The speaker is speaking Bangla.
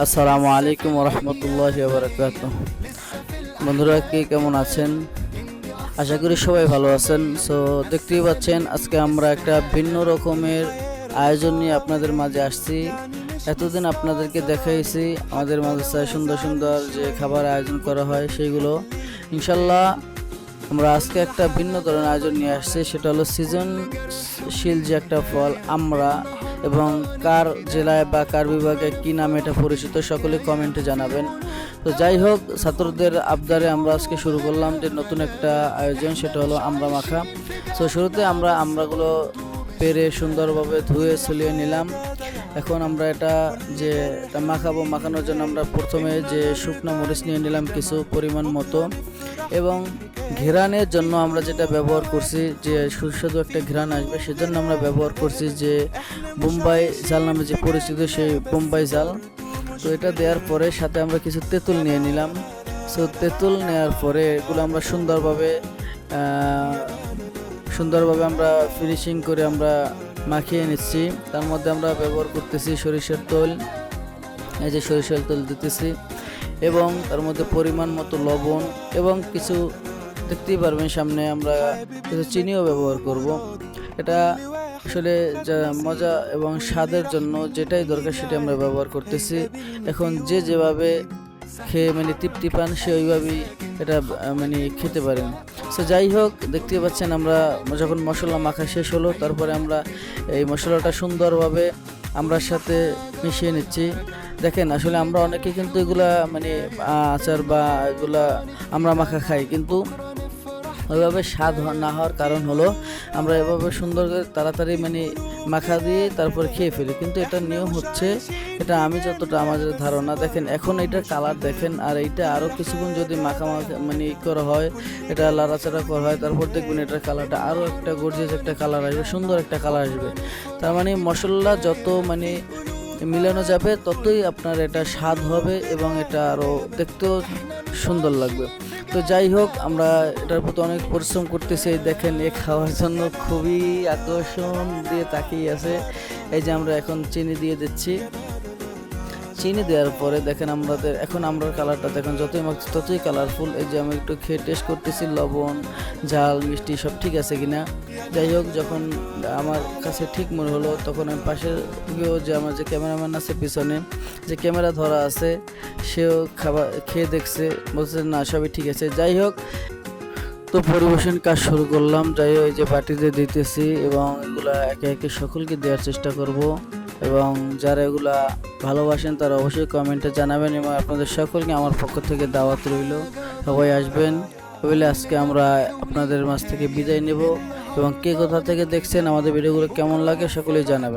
আসসালামু আলাইকুম রহমতুল্লাহি ওয়া বারাকাতুহু। বন্ধুরা কে কেমন আছেন? আশা করি সবাই ভালো আছেন। সো দেখতেই পাচ্ছেন আজকে আমরা একটা ভিন্ন রকমের আয়োজন নিয়ে আপনাদের মাঝে আসছি। এতদিন আপনাদেরকে দেখাইছি আমাদের মাদ্রাসায় সুন্দর সুন্দর যে খাবার আয়োজন করা হয় সেইগুলো। ইনশাল্লাহ আমরা আজকে একটা ভিন্ন ধরনের আয়োজন নিয়ে আসছি, সেটা হলো সৃজনশীল যে একটা ফল আমরা, এবং কার জেলায় বা কার বিভাগে কী নামে এটা পরিচিত সকলে কমেন্টে জানাবেন। তো যাই হোক, ছাত্রদের আবদারে আমরা আজকে শুরু করলাম যে নতুন একটা আয়োজন, সেটা হলো আমরা মাখা। তো শুরুতে আমরা আমরাগুলো পেরে সুন্দরভাবে ধুয়ে ছুলিয়ে নিলাম। এখন আমরা এটা মাখাবো, মাখানোর জন্য আমরা প্রথমে যে শুকনো মরিচ নিয়ে নিলাম কিছু পরিমাণ মতো, এবং ঘেরানের জন্য আমরা যেটা ব্যবহার করছি, যে সুস্বাদু একটা ঘেরান আসবে সেজন্য আমরা ব্যবহার করছি যে বোম্বাই জাল নামে যে পরিচিত সেই বোম্বাই জাল। তো এটা দেওয়ার পরে সাথে আমরা কিছু তেঁতুল নিয়ে নিলাম। সো তেঁতুল নেওয়ার পরে এগুলো আমরা সুন্দরভাবে আমরা ফিনিশিং করে আমরা মাখিয়ে নিচ্ছি। তার মধ্যে আমরা ব্যবহার করতেছি সরিষার তেল, এই যে সরিষার তেল দিতেছি, এবং তার মধ্যে পরিমাণ মতো লবণ, এবং কিছু দেখতেই পারবেন সামনে আমরা কিছু চিনিও ব্যবহার করব। এটা আসলে যা মজা এবং স্বাদের জন্য যেটাই দরকার সেটা আমরা ব্যবহার করতেছি। এখন যে যেভাবে খেয়ে তৃপ্তি পান সে ওইভাবেই এটা খেতে পারেন। সো যাই হোক, দেখতে পাচ্ছেন আমরা যখন মশলা মাখা শেষ হলো, তারপরে আমরা এই মশলাটা সুন্দরভাবে আমরার সাথে মিশিয়ে নিচ্ছি। দেখেন আসলে আমরা অনেকে কিন্তু এগুলা আচার বা এগুলা আমরা মাখা খাই, কিন্তু ওইভাবে স্বাদ না হওয়ার কারণ হলো আমরা এভাবে সুন্দর করে তাড়াতাড়ি মাখা দিয়ে তারপর খেয়ে ফেলি। কিন্তু এটা নিয়ম হচ্ছে, এটা আমি যতটা আমাদের ধারণা, দেখেন এখন এটার কালার দেখেন, আর এইটা আরও কিছুক্ষণ যদি মাখা করা হয়, এটা লাড়াচাড়া করা হয়, তারপর দেখবেন এটার কালারটা আরও একটা গর্জিয়াস একটা কালার আসবে, সুন্দর একটা কালার আসবে। তার মশলা যত মিলানো যাবে ততই আপনার এটা স্বাদ হবে এবং এটা আরও দেখতেও সুন্দর লাগবে। তো যাই হোক, আমরা এটার প্রতি অনেক পরিশ্রম করতেছি। দেখেন এ খাওয়ার জন্য খুবই আকর্ষণ দিয়ে তাকিয়ে আছে। এই যে আমরা এখন চিনি দিয়ে দিচ্ছি। চিনি দেওয়ার পরে দেখেন এখন আমরার কালারটা দেখেন যতই মাখছি ততই কালারফুল। এই যে আমি একটু খেয়ে টেস্ট করতেছি লবণ, ঝাল, মিষ্টি সব ঠিক আছে কিনা। যাই হোক, যখন আমার কাছে ঠিক মনে হলো, তখন আমি পাশের যে আমার যে ক্যামেরাম্যান আছে পিছনে, যে ক্যামেরা ধরা আছে, সেও খাবার খেয়ে দেখছে, বলছে না সবই ঠিক আছে। যাই হোক, তো পরিবেশন কাজ শুরু করলাম। যাই হোক, এই যে বাটিতে দিতেছি এবং এগুলা একে একে সকলকে দেওয়ার চেষ্টা করব, এবং যারা এগুলা ভালোবাসেন তারা অবশ্যই কমেন্টে জানাবেন, এবং আপনাদের সকলকে আমার পক্ষ থেকে দাওয়াত রইল, সবাই আসবেন। বলে আজকে আমরা আপনাদের মাঝ থেকে বিদায় নেব, এবং কে কোথা থেকে দেখছেন, আমাদের ভিডিওগুলো কেমন লাগে সকলেই জানাবেন।